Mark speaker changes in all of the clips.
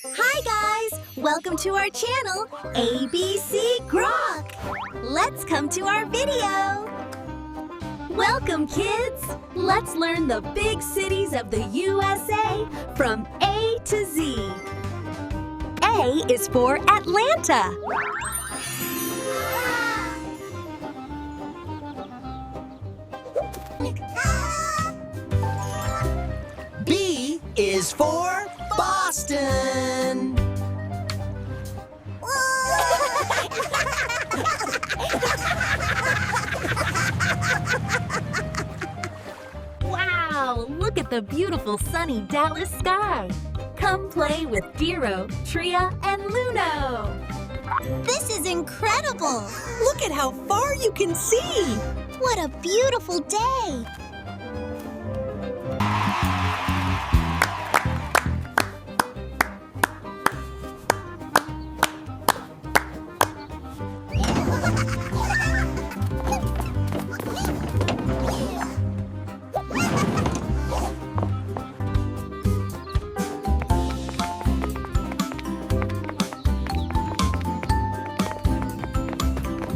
Speaker 1: Hi guys! Welcome to our channel, ABCGrok! Let's come to our video! Welcome kids! Let's learn the big cities of the USA from A to Z. A is for Atlanta.
Speaker 2: B is for Boston.
Speaker 1: Wow! Look at the beautiful sunny Dallas sky. Come play with Dero, Tria, and Luno. This is incredible!
Speaker 3: Look at how far you can see!
Speaker 1: What a beautiful day!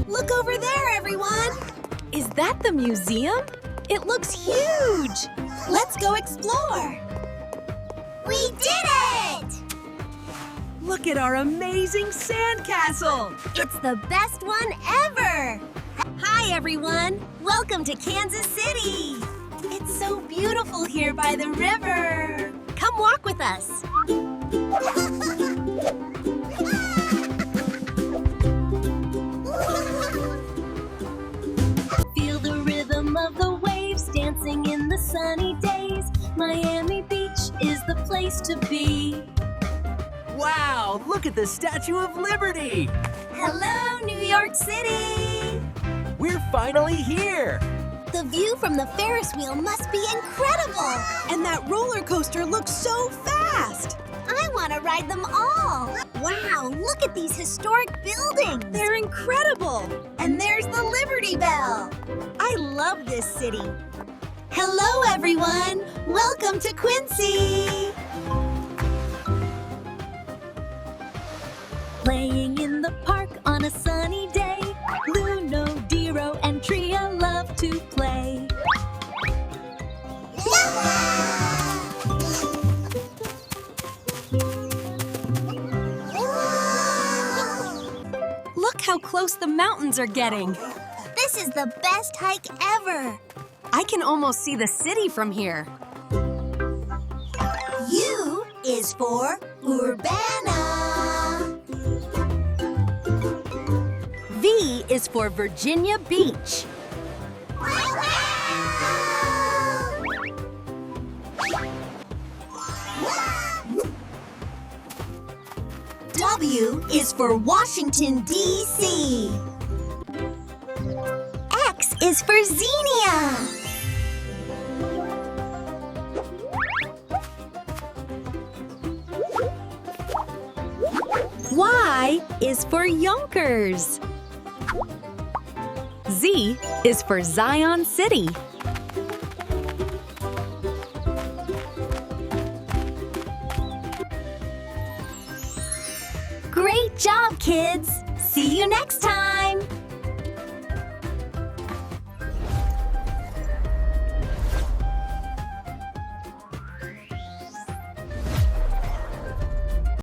Speaker 1: Look over there, everyone!
Speaker 3: Is that the museum? It looks huge!
Speaker 1: Let's go explore! We did it!
Speaker 3: Look at our amazing sandcastle!
Speaker 1: It's the best one ever! Hi, everyone! Welcome to Kansas City! It's so beautiful here by the river! Come walk with us! Feel the rhythm of the waves dancing in the sunny days. Miami Beach is the place to be.
Speaker 2: Wow, look at the Statue of Liberty.
Speaker 1: Hello, New York City!
Speaker 2: We're finally here.
Speaker 1: The view from the Ferris wheel must be incredible!
Speaker 3: And that roller coaster looks so fast!
Speaker 1: I want to ride them all! Wow, look at these historic buildings!
Speaker 3: They're incredible!
Speaker 1: And there's the Liberty Bell! I love this city! Hello, everyone! Welcome to Quincy! Playing in the park on a sunny day. Luno, Dero, and Tria love to play.
Speaker 3: Look how close the mountains are getting!
Speaker 1: This is the best hike ever!
Speaker 3: I can almost see the city from here.
Speaker 1: U is for Urbana. V is for Virginia Beach. W is for Washington, D.C. X is for Xenia. Y is for Yonkers.
Speaker 3: Z is for Zion City.
Speaker 1: Great job, kids! See you next time!